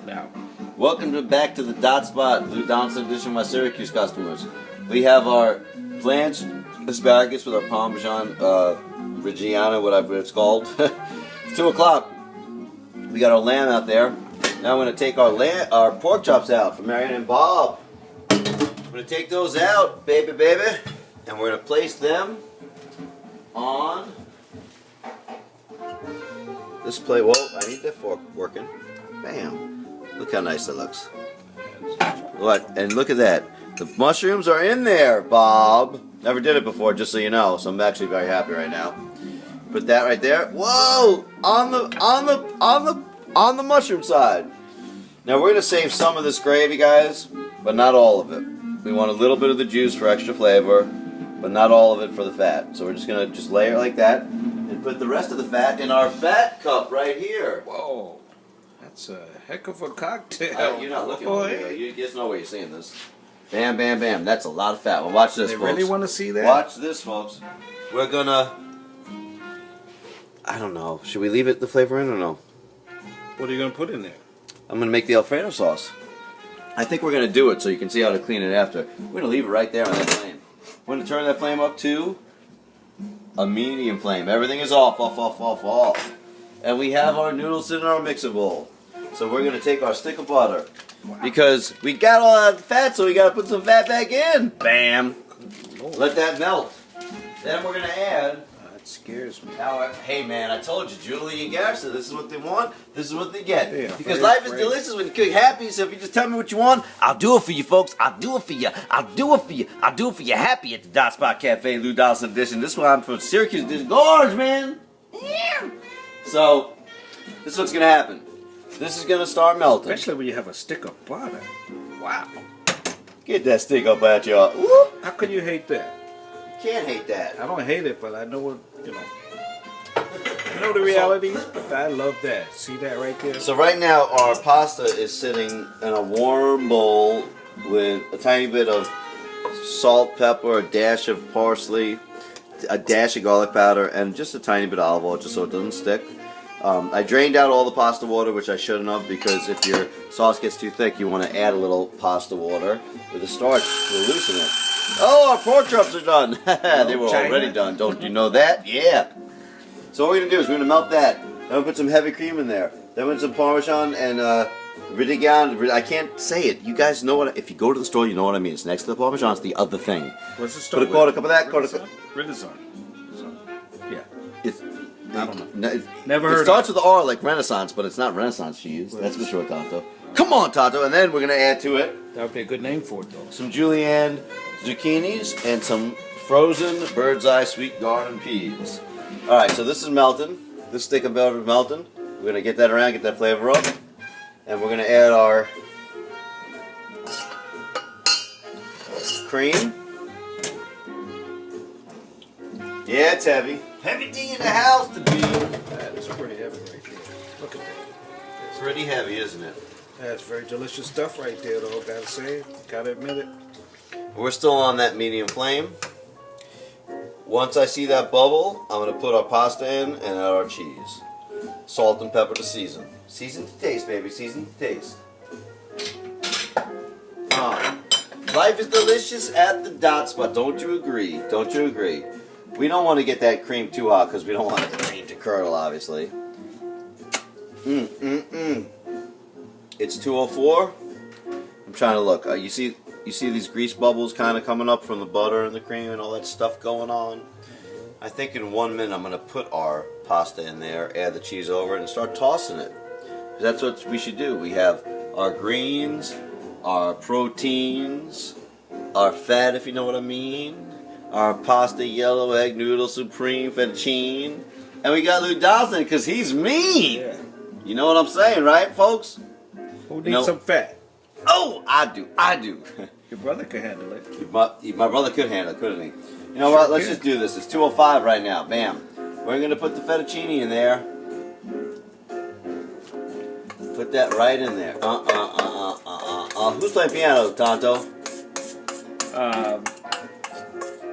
Now, welcome back to the Dot Spot, Lou Donaldson edition of my Syracuse customers. We have our blanched asparagus with our Parmesan Reggiano, whatever it's called. It's 2 o'clock. We got our lamb out there. Now I'm going to take our pork chops out for Marion and Bob. I'm going to take those out, baby, and we're going to place them on this plate. Whoa, I need that fork working. Bam. Look how nice that looks. What? And look at that. The mushrooms are in there, Bob. Never did it before, just so you know. So I'm actually very happy right now. Put that right there. Whoa! On the mushroom side. Now we're gonna save some of this gravy, guys, but not all of it. We want a little bit of the juice for extra flavor, but not all of it for the fat. So we're just gonna layer it like that and put the rest of the fat in our fat cup right here. whoa, that's a heck of a cocktail. You're not looking over there. You just know where you're seeing this. Bam, bam, bam. That's a lot of fat. Well, watch this, They folks. really want to see that? Watch this, folks. We're gonna... I don't know. Should we leave the flavor in or no? What are you going to put in there? I'm gonna make the Alfredo sauce. I think we're gonna do it so you can see how to clean it after. We're gonna leave it right there on that flame. We're gonna turn that flame up to a medium flame. Everything is off. And we have our noodles in our mixer bowl. So we're gonna take our stick of butter. Wow. Because we got all that fat, so we gotta put some fat back in. Bam. Let that melt. Then we're gonna add. That scares me. Now, hey man, I told you, Julie and Garrison, this is what they want, this is what they get. Yeah, because life is great. delicious when you cook happy, so if you just tell me what you want, I'll do it for you, folks. I'll do it for you. I'll do it for you. I'll do it for you happy at the Dot Spot Cafe, Lou Donaldson edition. This one I'm from Syracuse. This is gorge, man. Yeah. So, this is what's going to happen. This is going to start melting. Especially when you have a stick of butter. Wow. Get that stick up at you. Whoop. How can you hate that? You can't hate that. I don't hate it, but I know what, I know the realities, but I love that. See that right there? So right now our pasta is sitting in a warm bowl with a tiny bit of salt, pepper, a dash of parsley, a dash of garlic powder, and just a tiny bit of olive oil just so it doesn't stick. I drained out all the pasta water, which I shouldn't have, because if your sauce gets too thick, you want to add a little pasta water with the starch to loosen it. Oh, our pork chops are done. They were already done. Don't you know that? Yeah. So what we're going to do is we're going to melt that. Then we'll put some heavy cream in there. Then we'll put some Parmesan and Reggiano. I can't say it. You guys know what... If you go to the store, you know what I mean. It's next to the Parmesan. It's the other thing. What's the store? Put a quarter cup of that. Renaissance. Yeah. I don't know. It Never heard It starts with the R like Renaissance, but it's not Renaissance cheese. That's for sure, Tonto. Come on, Tonto. And then we're going to add to it That would be a good name for it, though. some julienne zucchinis and some frozen bird's eye sweet garden peas. Alright, so this is melting. This stick of butter is melting. We're going to get that around, get that flavor up. And we're going to add our cream. Yeah, it's heavy. Heavy D in the house to be. That is pretty heavy right there. Look at that. It's pretty heavy, isn't it? That's very delicious stuff right there, though. Gotta say it. Gotta admit it. We're still on that medium flame. Once I see that bubble, I'm going to put our pasta in and add our cheese. Salt and pepper to season. Season to taste, baby. Season to taste. Life is delicious at the Dot Spot. Don't you agree? Don't you agree? We don't want to get that cream too hot because we don't want the cream to curdle, obviously. It's 2:04. I'm trying to look. You see these grease bubbles kind of coming up from the butter and the cream and all that stuff going on? I think in 1 minute I'm going to put our pasta in there, add the cheese over it, and start tossing it. That's what we should do. We have our greens, our proteins, our fat, if you know what I mean, our pasta, yellow egg, noodle, supreme, fettuccine, and we got Lou Donaldson because he's mean. Yeah. You know what I'm saying, right, folks? Who needs some fat? Oh, I do. Your brother can handle it. My brother could handle it, couldn't he? You know what? Let's just do this. It's 2:05 right now. Bam. We're going to put the fettuccine in there. Put that right in there. Who's playing piano, Tonto?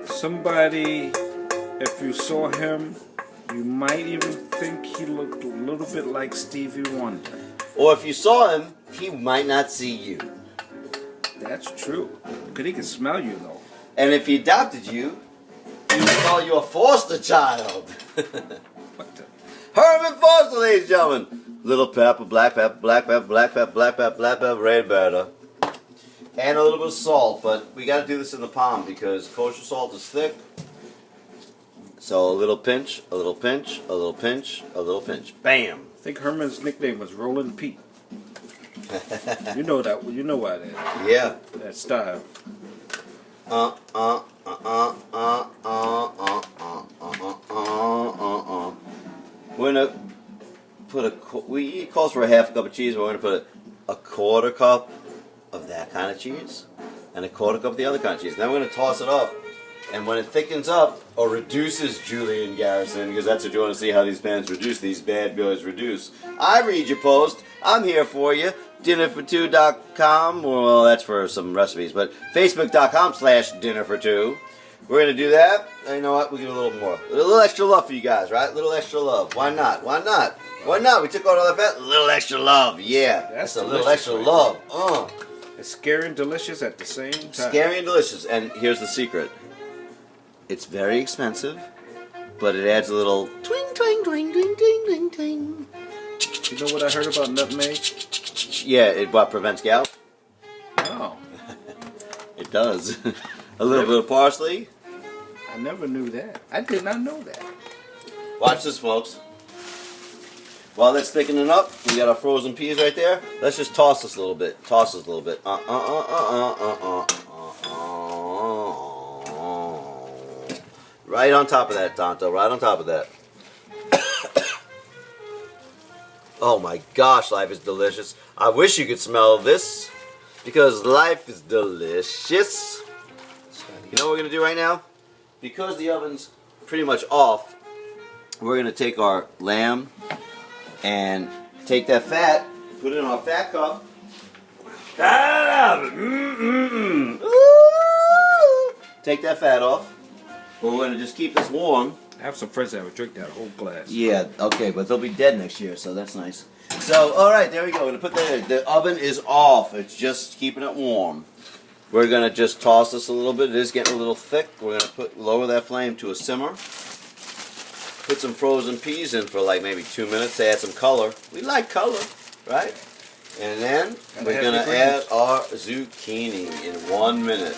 Somebody, if you saw him, you might even think he looked a little bit like Stevie Wonder. Or if you saw him, he might not see you. That's true. Because he can smell you, though. And if he adopted you, he would call you a foster child. What the? Herman Foster, ladies and gentlemen. Little pepper, black pepper, black pepper, black pepper, black pepper, black pepper, red pepper. And a little bit of salt, but we got to do this in the palm because kosher salt is thick. So a little pinch, a little pinch, a little pinch, a little pinch. Bam! I think Herman's nickname was Rolling Pete. You know that. You know why that. Yeah. That style. We're gonna put it calls for a half a cup of cheese. We're gonna put a quarter cup of that kind of cheese and a quarter cup of the other kind of cheese. Then we're gonna toss it up, and when it thickens up or reduces, Julian Garrison, because that's what you want to see how these pans reduce. These bad boys reduce. I read your post. I'm here for you. Dinnerfor2.com. Well, that's for some recipes, but Facebook.com/dinnerfor2. We're gonna do that. And you know what? We'll give a little more, a little extra love for you guys, right? A little extra love. Why not? Why not? Why not? We took out all that fat. A little extra love. Yeah, That's a little delicious, extra right? love. It's scary and delicious at the same time. Scary and delicious. And here's the secret. It's very expensive, but it adds a little twing, twing, twing, twing, twing, twing, twing. You know what I heard about nutmeg? Yeah, it what prevents gout? Oh, It does. A little bit of parsley. I never knew that. I did not know that. Watch this, folks. While that's thickening up, we got our frozen peas right there. Let's just toss this a little bit. Toss this a little bit. Right on top of that, Tonto. Right on top of that. Oh my gosh, life is delicious. I wish you could smell this because life is delicious. You know what we're going to do right now? Because the oven's pretty much off, we're going to take our lamb and take that fat, put it in our fat cup. Take that fat off. We're going to just keep this warm. I have some friends that would drink that whole glass. Yeah, okay, but they'll be dead next year, so that's nice. So, all right, there we go. We're going to put that in. The oven is off. It's just keeping it warm. We're going to just toss this a little bit. It is getting a little thick. We're going to lower that flame to a simmer. Put some frozen peas in for like maybe 2 minutes to add some color. We like color, right? And then we're going to add our zucchini in 1 minute.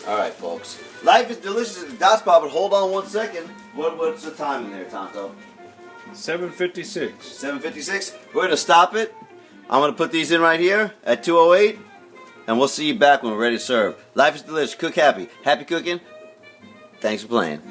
All right, folks. Life is delicious at the Dot Spot, but hold on 1 second. What's the time in there, Tonto? 7:56. 7:56. We're going to stop it. I'm going to put these in right here at 2:08. And we'll see you back when we're ready to serve. Life is delicious. Cook happy. Happy cooking. Thanks for playing.